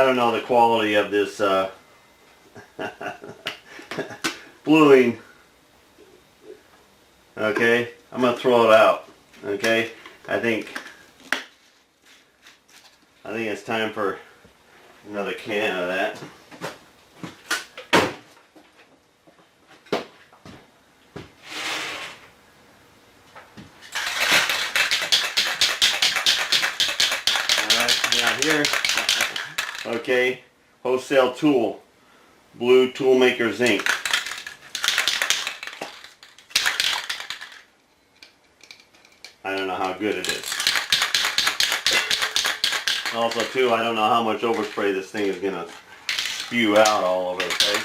don't know the quality of this bluing. Okay, I'm gonna throw it out. Okay, I think it's time for another can of that. Here, okay, wholesale tool, blue toolmaker zinc. I don't know how good it is. Also too, I don't know how much overspray this thing is gonna spew out all over the place.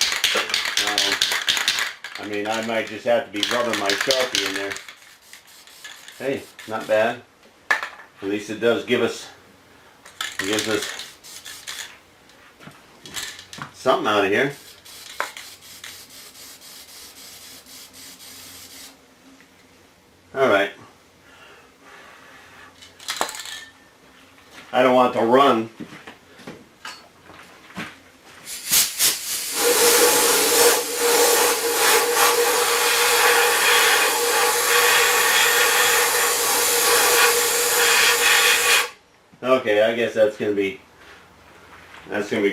I mean, I might just have to be rubbing my Sharpie in there. Hey, not bad. At least it does give us something out of here. Alright. I don't want it to run. Okay, I guess that's gonna be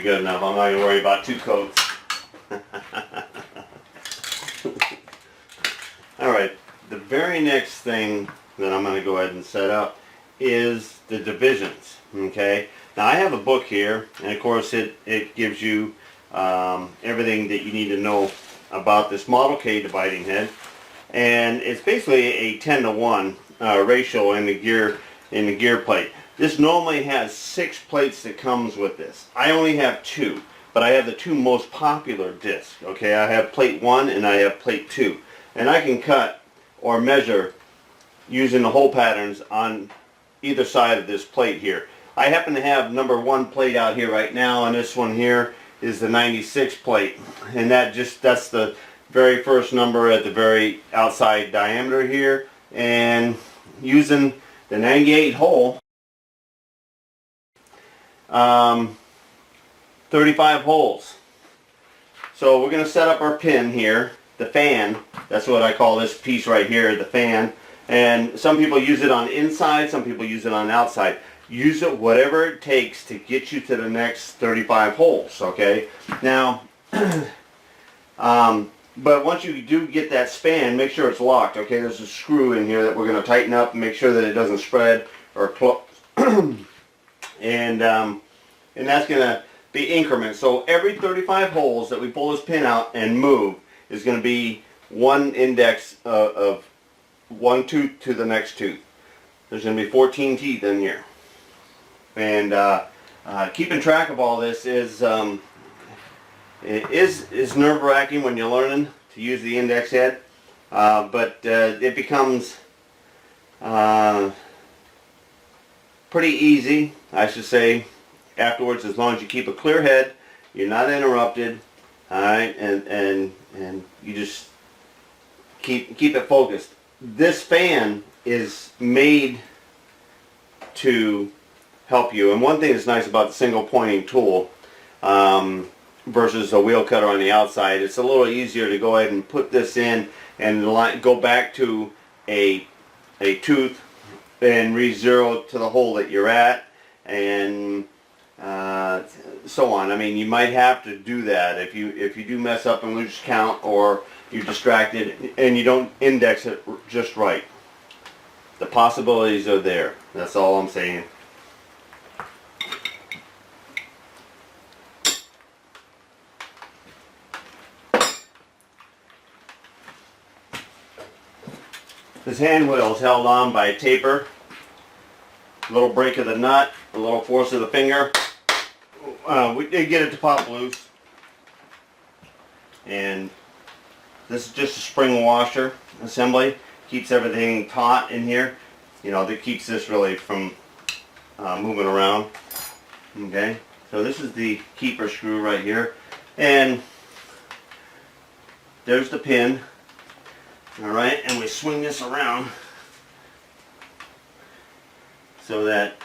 good enough. I'm not gonna worry about 2 coats. Alright, the very next thing that I'm gonna go ahead and set up is the divisions. Okay, now I have a book here, and of course it gives you everything that you need to know about this Model K dividing head, and it's basically a 10-to-1 ratio in the gear plate. This normally has 6 plates that comes with this. I only have 2, but I have the 2 most popular discs. Okay, I have plate 1 and I have plate 2, and I can cut or measure using the hole patterns on either side of this plate here. I happen to have number 1 plate out here right now, and this one here is the 96 plate, and that's the very first number at the very outside diameter here, and using the 98 hole, 35 holes. So we're going to set up our pin here, the fan. That's what I call this piece right here, the fan. And some people use it on inside, some people use it on outside. Use it whatever it takes to get you to the next 35 holes, okay? Now, but once you do get that span, make sure it's locked, okay? There's a screw in here that we're going to tighten up and make sure that it doesn't spread or close. And that's going to be increments. So every 35 holes that we pull this pin out and move is going to be one index of one tooth to the next tooth. There's going to be 14 teeth in here. And keeping track of all this is nerve-wracking when you're learning to use the index head, but it becomes pretty easy, I should say, afterwards, as long as you keep a clear head, you're not interrupted, alright, and you just keep it focused. This fan is made to help you, and one thing that's nice about the single pointing tool versus a wheel cutter on the outside, it's a little easier to go ahead and put this in and go back to a tooth and re-zero to the hole that you're at, and so on. I mean, you might have to do that if you do mess up and lose count, or you're distracted and you don't index it just right. The possibilities are there. That's all I'm saying. This hand wheel is held on by a taper, a little break of the nut, a little force of the finger. We did get it to pop loose. And this is just a spring washer assembly. Keeps everything taut in here. You know, that keeps this really from moving around. Okay, so this is the keeper screw right here. And there's the pin. Alright, and we swing this around so that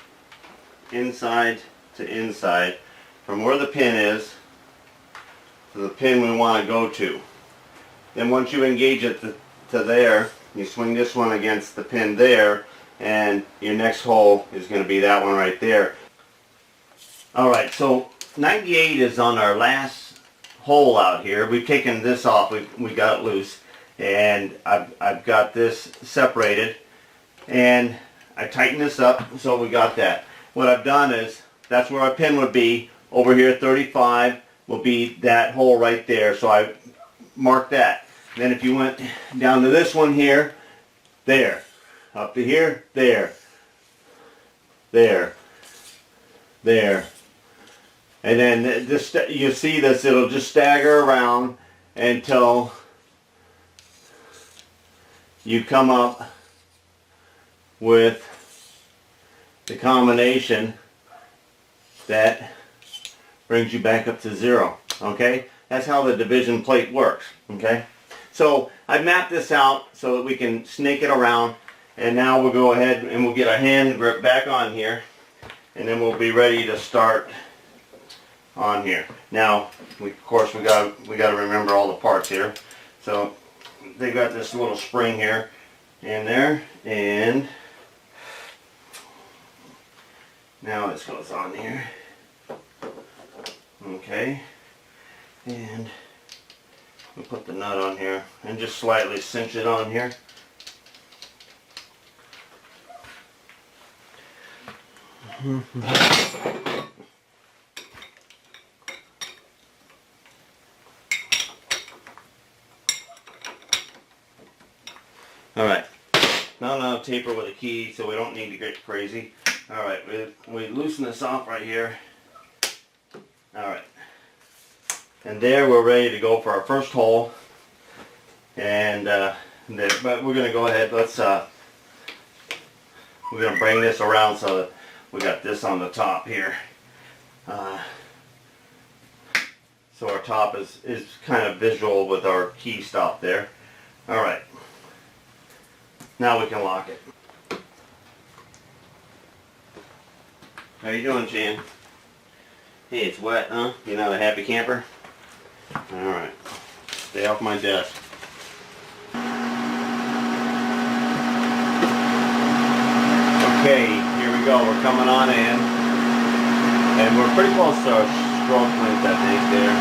inside to inside from where the pin is to the pin we want to go to. Then once you engage it to there, you swing this one against the pin there, and your next hole is going to be that one right there. Alright, so 98 is on our last hole out here. We've taken this off, we got it loose, and I've got this separated, and I tightened this up so we got that. What I've done is, that's where our pin would be. Over here 35 will be that hole right there, so I marked that. Then if you went down to this one here, there, up to here, there, there, there. And then this, you see this, it'll just stagger around until you come up with the combination that brings you back up to 0. Okay? That's how the division plate works. Okay? So I've mapped this out so that we can snake it around, and now we'll go ahead and we'll get our hand grip back on here, and then we'll be ready to start on here. Now, of course, we got to remember all the parts here. So they got this little spring here in there, and now this goes on here. Okay, and we'll put the nut on here and just slightly cinch it on here. Alright, now I'll taper with a key so we don't need to get crazy. Alright, we loosen this off right here. Alright, and there we're ready to go for our first hole. And but we're going to go ahead, let's we're going to bring this around so that we got this on the top here. So our top is kind of visual with our key stop there. Alright. Now we can lock it. How you doing, Jan? Hey, it's wet, huh? You're not a happy camper? Alright. Stay off my desk. Okay, here we go. We're coming on in. And we're pretty close to our stroke length, I think, there.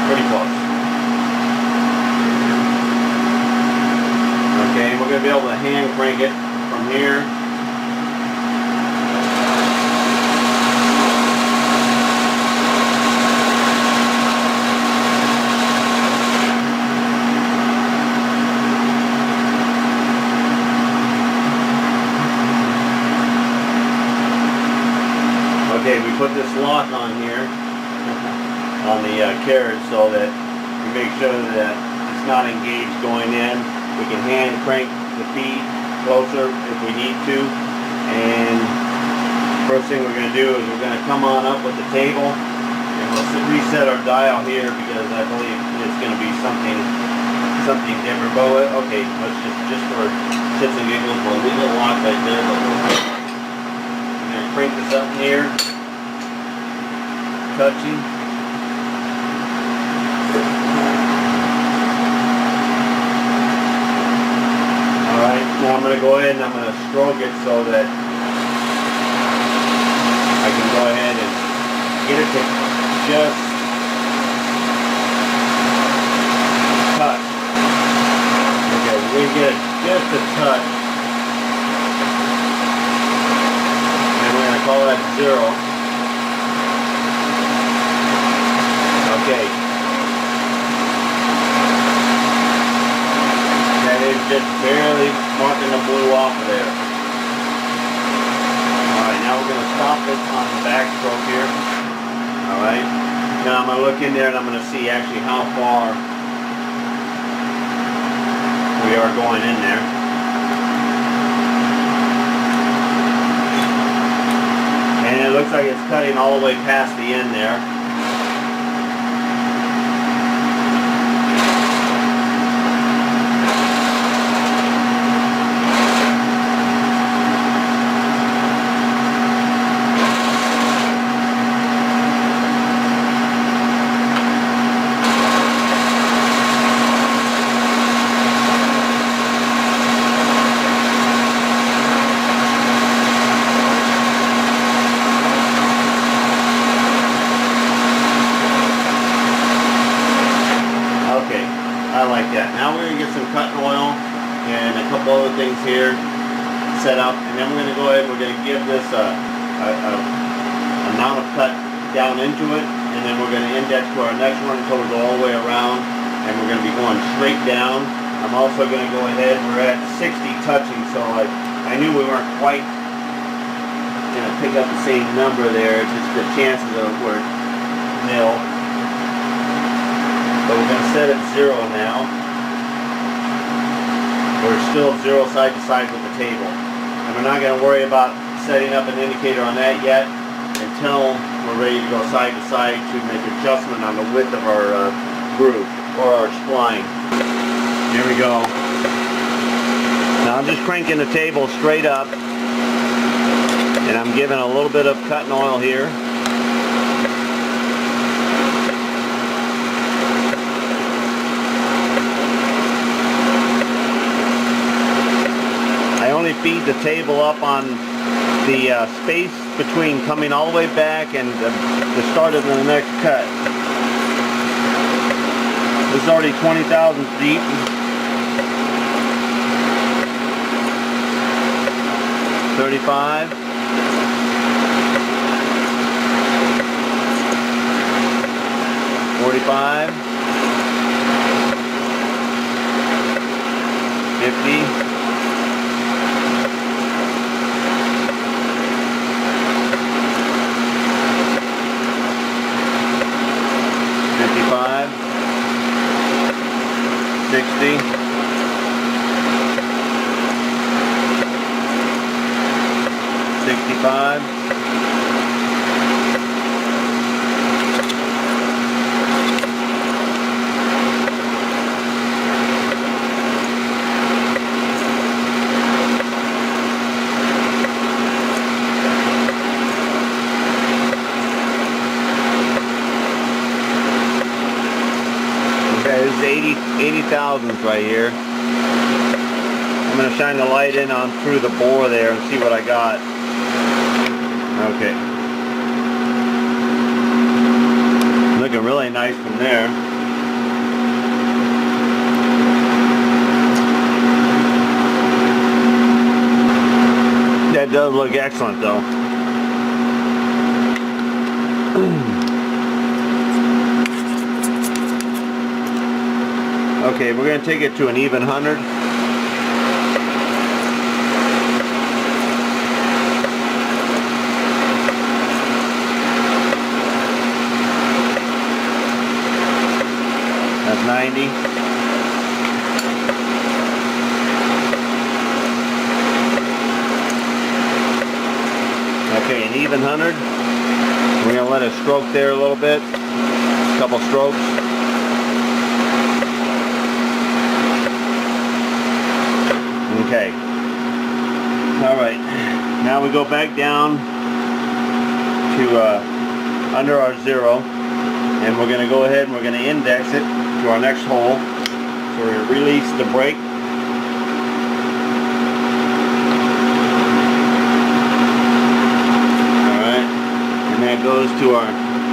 Pretty close. Okay, we're going to be able to hand crank it from here. Okay, we put this lock on here. On the carriage so that we make sure that it's not engaged going in. We can hand crank the feet closer if we need to. And first thing we're going to do is we're going to come on up with the table, and we'll reset our dial here because I believe it's going to be something different. But okay, let's just for shits and giggles, we'll leave it locked right there. But we're going to crank this up here, touching. Alright, now I'm going to go ahead and I'm going to stroke it so that I can go ahead and get it to just touch. Okay, we're going to get it just a touch. And we're going to call that 0. Okay. That is just barely marking the blue off of there. Alright, now we're going to stop it on the back stroke here. Alright. Now I'm going to look in there and I'm going to see actually how far we are going in there. And it looks like it's cutting all the way past the end there. Yeah, now we're going to get some cutting oil and a couple other things here set up, and then we're going to go ahead and we're going to give this a amount of cut down into it, and then we're going to index to our next one until we go all the way around, and we're going to be going straight down. I'm also going to go ahead, we're at 60 touching, so I knew we weren't quite going to pick up the same number there, just the chances of were nil. But we're going to set it 0 now. We're still 0 side to side with the table. And we're not going to worry about setting up an indicator on that yet until we're ready to go side to side to make adjustment on the width of our groove or our spline. Here we go. Now I'm just cranking the table straight up, and I'm giving a little bit of cutting oil here. I only feed the table up on the space between coming all the way back and the start of the next cut. This is already 20 thousandths deep. $35. $45. $50. $55. $60. $65. Okay, this is 80 thousandths right here. I'm going to shine the light in on through the bore there and see what I got. Okay. Looking really nice from there. That does look excellent though. Okay, we're going to take it to an even 100. That's 90. Okay, an even 100. We're going to let it stroke there a little bit. A couple strokes. Okay. Alright. Now we go back down to under our 0. And we're going to go ahead and we're going to index it to our next hole. So we're going to release the brake. Alright. And that goes to our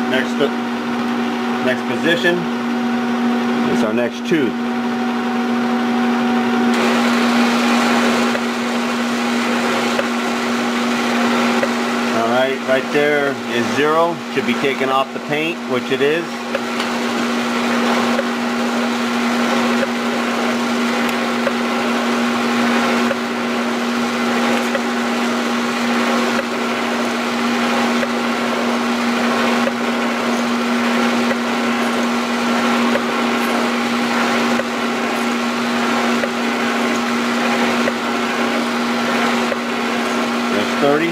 next position. It's our next tooth. Right there is 0. Should be taken off the paint, which it is. There's 30.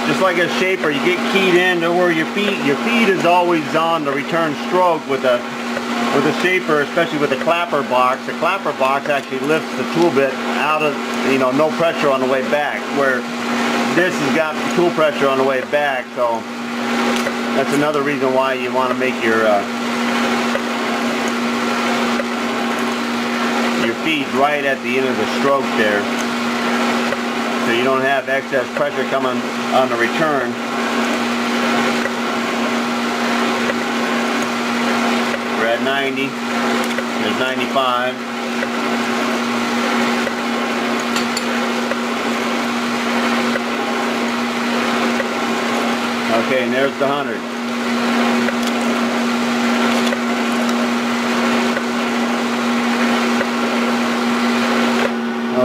Just like a shaper, you get keyed in to where your feed is always on the return stroke with a shaper, especially with the clapper box. The clapper box actually lifts the tool bit out of, no pressure on the way back, where this has got tool pressure on the way back. So that's another reason why you want to make your feed right at the end of the stroke there. so you don't have excess pressure coming on the return. We're at 90. There's 95. Okay, and there's the 100.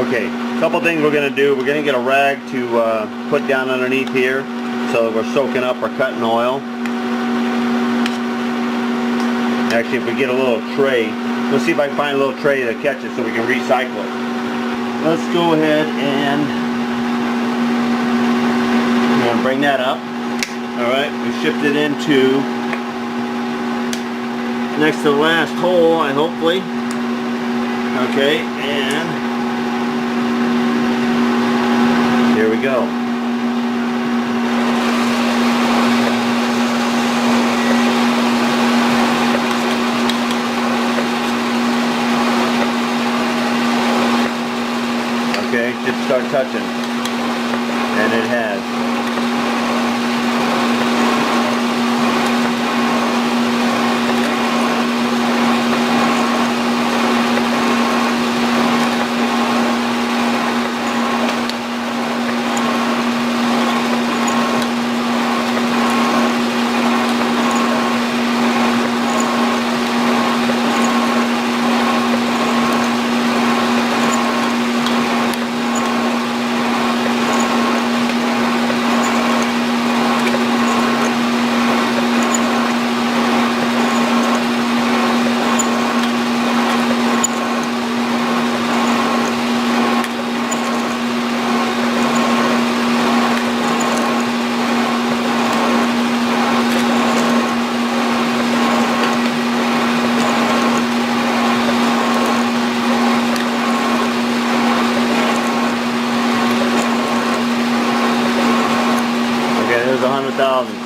Okay, a couple things we're going to do. We're going to get a rag to put down underneath here so that we're soaking up our cutting oil. Actually, if we get a little tray, let's see if I can find a little tray to catch it so we can recycle it. Let's go ahead and bring that up. Alright, we shift it into next to the last hole, hopefully. Okay, and here we go. Okay, should start touching. And it has.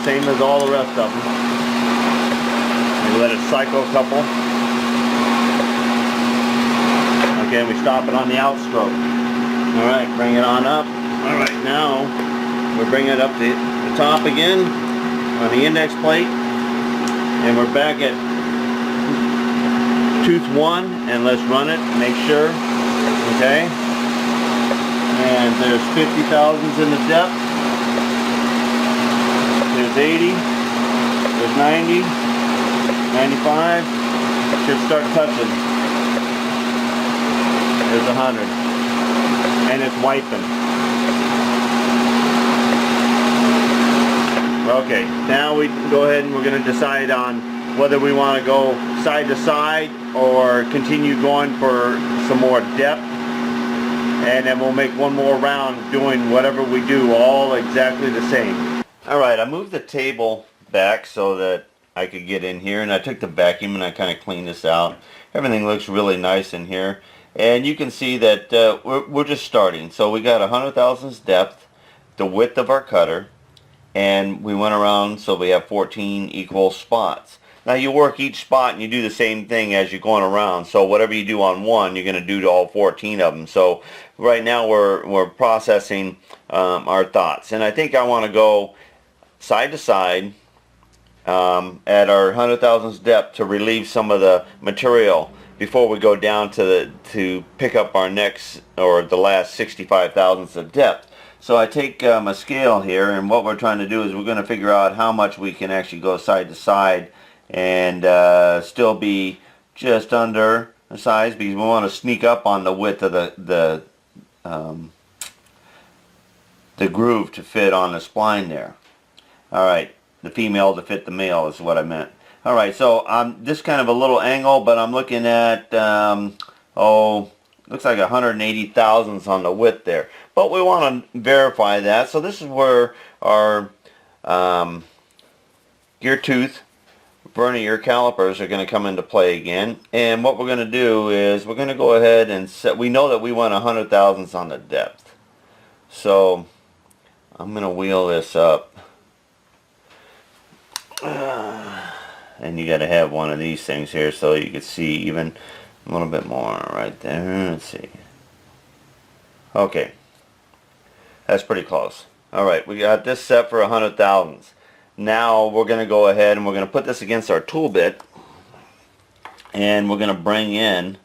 Same as all the rest of them. We let it cycle a couple. Okay, we stop it on the outstroke. Alright, bring it on up. Alright, now we bring it up to the top again on the index plate. And we're back at tooth 1, and let's run it, make sure. Okay. And there's 50 thousandths in the depth. There's 80, there's 90, 95, should start touching. There's 100, and it's wiping. Okay, now we can go ahead and we're going to decide on whether we want to go side to side or continue going for some more depth. And then we'll make one more round doing whatever we do, all exactly the same. Alright, I moved the table back so that I could get in here, and I took the vacuum and I kind of cleaned this out. Everything looks really nice in here, and you can see that we're just starting. So we got 100 thousandths depth, the width of our cutter, and we went around so we have 14 equal spots. Now you work each spot and you do the same thing as you're going around. So whatever you do on one, you're going to do to all 14 of them. So right now we're processing our thoughts, and I think I want to go side to side at our 100 thousandths depth to relieve some of the material before we go down to pick up our next or the last 65 thousandths of depth. So I take a scale here, and what we're trying to do is we're going to figure out how much we can actually go side to side and still be just under the size, because we want to sneak up on the width of the groove to fit on the spline there. Alright, the female to fit the male is what I meant. Alright, so this kind of a little angle, but I'm looking at, looks like 180 thousandths on the width there. But we want to verify that, so this is where our gear tooth vernier calipers are going to come into play again. And what we're going to do is we're going to go ahead and set, we know that we want 100 thousandths on the depth. So I'm going to wheel this up. And you got to have one of these things here so you can see even a little bit more right there. Let's see. Okay. That's pretty close. Alright, we got this set for 100 thousandths. Now we're going to go ahead and we're going to put this against our tool bit, and we're going to bring in,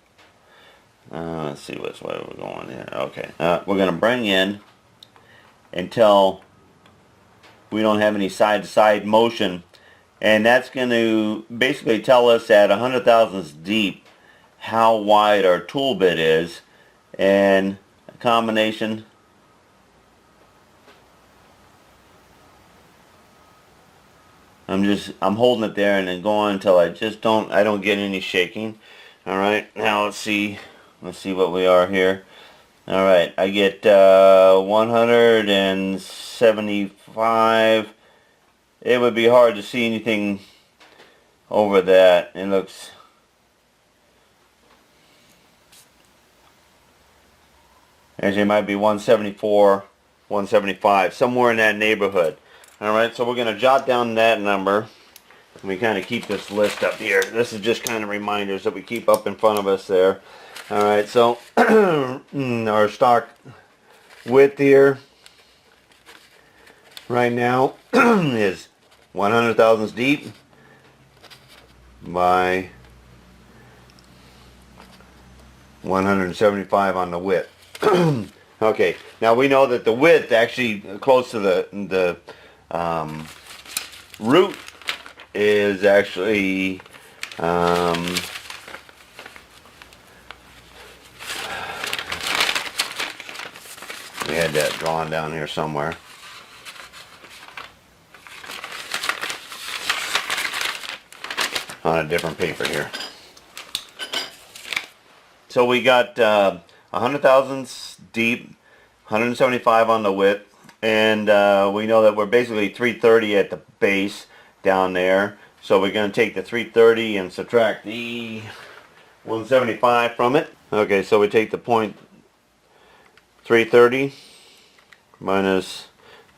let's see which way we're going here. Okay, we're going to bring in until we don't have any side-to-side motion, and that's going to basically tell us at 100 thousandths deep how wide our tool bit is, and a combination I'm holding it there and then going until I don't get any shaking. Alright, now let's see what we are here. Alright, I get 175. It would be hard to see anything over that. It looks, actually it might be 174, 175, somewhere in that neighborhood. Alright, so we're going to jot down that number. We kind of keep this list up here. This is just kind of reminders that we keep up in front of us there. Alright, so our stock width here right now is 100 thousandths deep by 175 on the width. Okay, now we know that the width actually close to the root is actually we had that drawn down here somewhere. On a different paper here. So we got 100 thousandths deep, 175 on the width, and we know that we're basically 330 at the base down there. So we're going to take the 330 and subtract the 175 from it. Okay, so we take the point 330 minus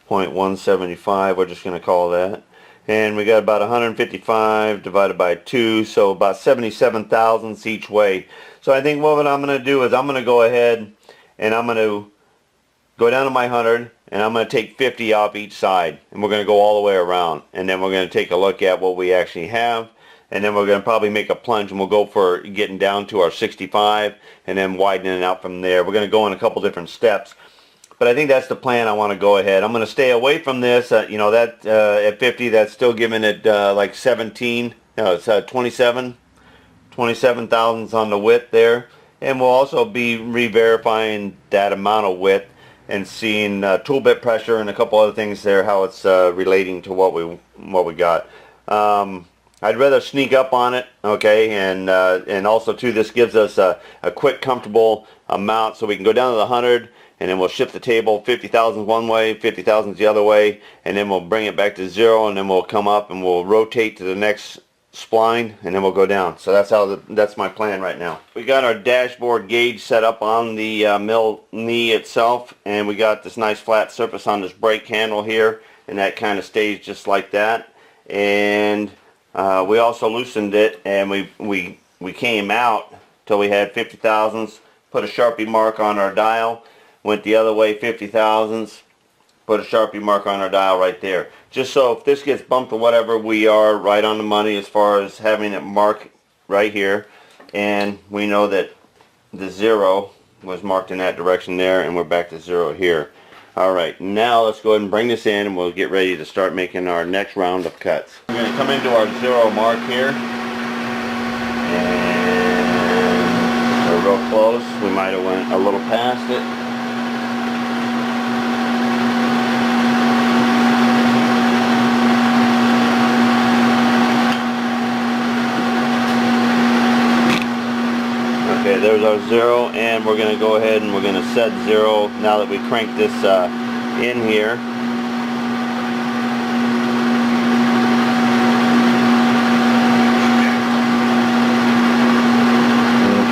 0.175, we're just going to call that. And we got about 155 divided by 2, so about 77 thousandths each way. So I think what I'm going to do is I'm going to go ahead and I'm going to go down to my 100 and I'm going to take 50 off each side, and we're going to go all the way around, and then we're going to take a look at what we actually have, and then we're going to probably make a plunge, and we'll go for getting down to our 65 and then widening it out from there. We're going to go in a couple different steps, but I think that's the plan. I want to go ahead. I'm going to stay away from this. You know, that at 50, that's still giving it like 17. No, it's 27 thousandths on the width there, and we'll also be re-verifying that amount of width and seeing tool bit pressure and a couple other things there, how it's relating to what we got. I'd rather sneak up on it, okay, and also too, this gives us a quick, comfortable amount, so we can go down to the 100, and then we'll shift the table 50 thousandths one way, 50 thousandths the other way, and then we'll bring it back to 0, and then we'll come up and we'll rotate to the next spline, and then we'll go down. So that's my plan right now. We got our dashboard gauge set up on the mill knee itself, and we got this nice flat surface on this brake handle here, and that kind of stays just like that. And we also loosened it, and we came out till we had 50 thousandths, put a Sharpie mark on our dial, went the other way 50 thousandths, put a Sharpie mark on our dial right there. Just so if this gets bumped or whatever, we are right on the money as far as having it marked right here. And we know that the 0 was marked in that direction there, and we're back to 0 here. Alright, now let's go ahead and bring this in, and we'll get ready to start making our next round of cuts. We're going to come into our 0 mark here, and we're real close. We might have went a little past it. Okay, there's our 0, and we're going to go ahead and we're going to set 0 now that we crank this in here.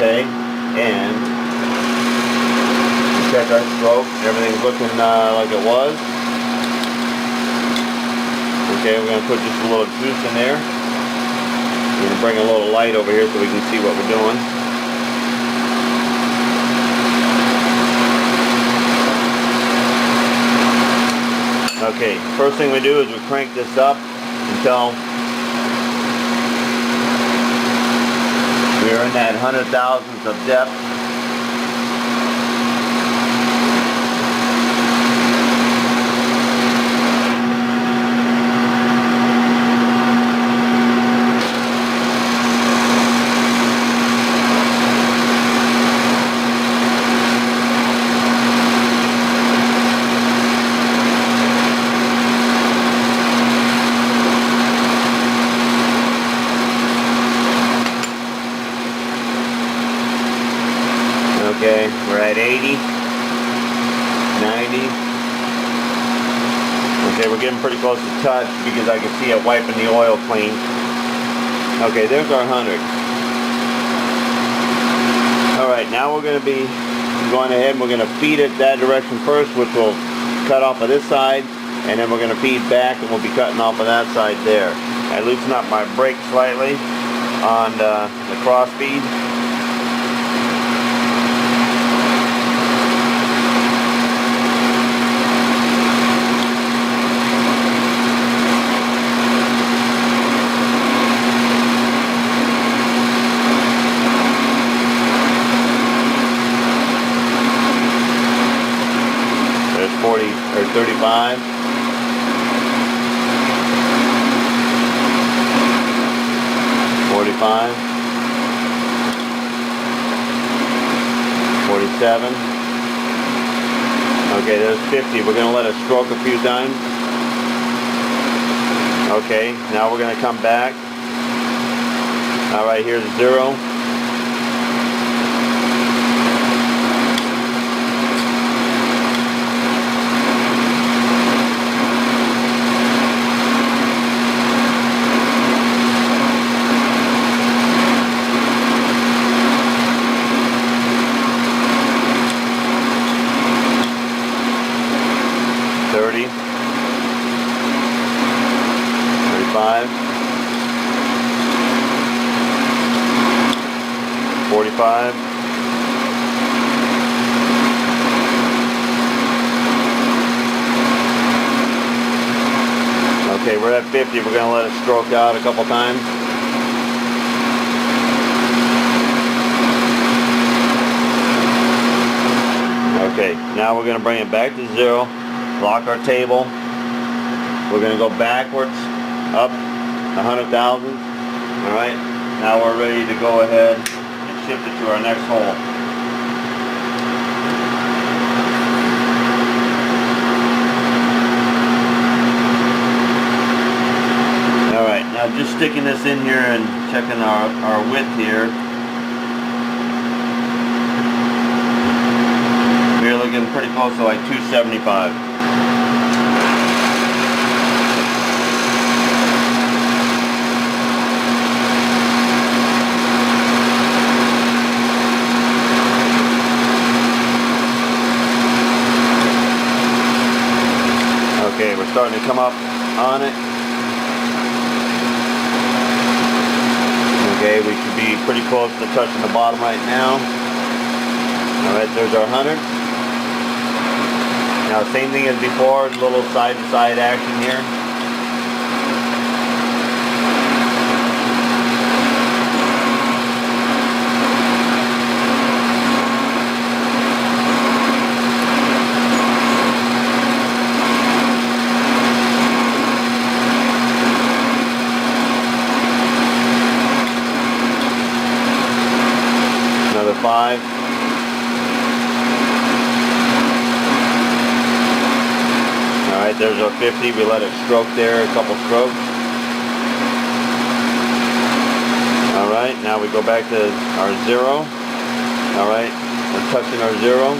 Okay, and check our stroke. Everything's looking like it was. Okay, we're going to put just a little juice in there. We're going to bring a little light over here so we can see what we're doing. Okay, first thing we do is we crank this up until we are in that 100,000th of depth. Okay, we're at 80, 90. Okay, we're getting pretty close to touch because I can see it wiping the oil clean. Okay, there's our 100. Alright, now we're going to be going ahead and we're going to feed it that direction first, which will cut off of this side, and then we're going to feed back and we'll be cutting off of that side there. I loosen up my brake slightly on the cross feed. There's 40 or 35. 45. 47. Okay, there's 50. We're going to let it stroke a few times. Okay, now we're going to come back. Alright, here's 0. $45. Okay, we're at 50. We're going to let it stroke out a couple times. Okay, now we're going to bring it back to 0. Lock our table. We're going to go backwards up 100,000. Alright, now we're ready to go ahead and shift it to our next hole. Alright, now just sticking this in here and checking our width here. We're looking pretty close to like 275. Okay, we're starting to come up on it. Okay, we should be pretty close to touching the bottom right now. Alright, there's our 100. Now, same thing as before, a little side-to-side action here. Another 5. Alright, there's our 50. We let it stroke there, a couple strokes. Alright, now we go back to our 0. Alright, we're touching our 0.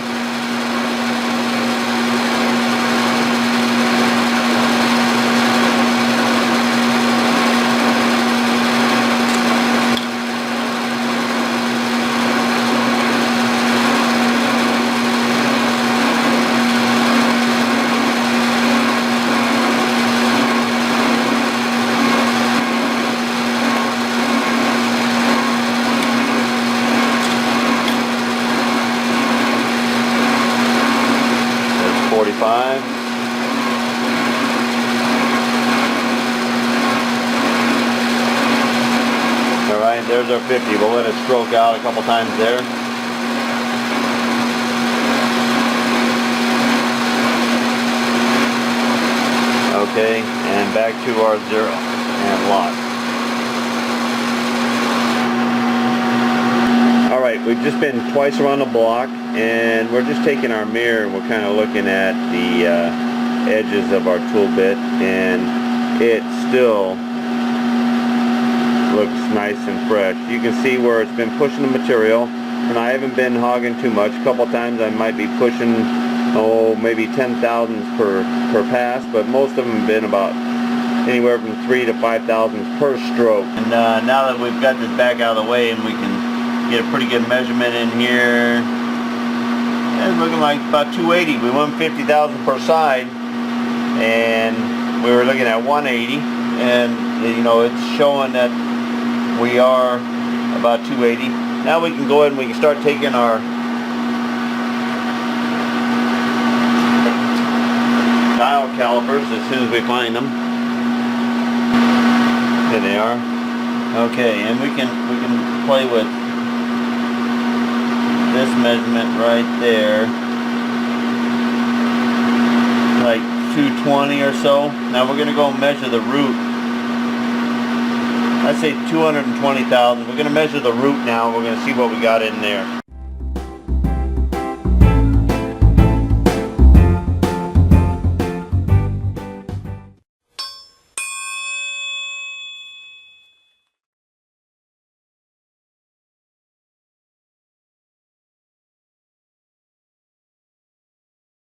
there's our 50. We'll let it stroke out a couple times there. Okay, and back to our 0 and lock. Alright, we've just been twice around the block, and we're just taking our mirror and we're kind of looking at the edges of our tool bit, and it still looks nice and fresh. You can see where it's been pushing the material, and I haven't been hogging too much. A couple times I might be pushing, maybe 10 thousandths per pass, but most of them have been about anywhere from 3 to 5 thousandths per stroke. And now that we've got this back out of the way and we can get a pretty good measurement in here, it's looking like about 280. We went 50 thousandths per side, and we were looking at 180, and you know, it's showing that we are about 280. Now we can go ahead and we can start taking our dial calipers as soon as we find them. Here they are. Okay, and we can play with this measurement right there, like 220 or so. Now we're going to go measure the root. I'd say 220 thousandths. We're going to measure the root now. We're going to see what we got in there.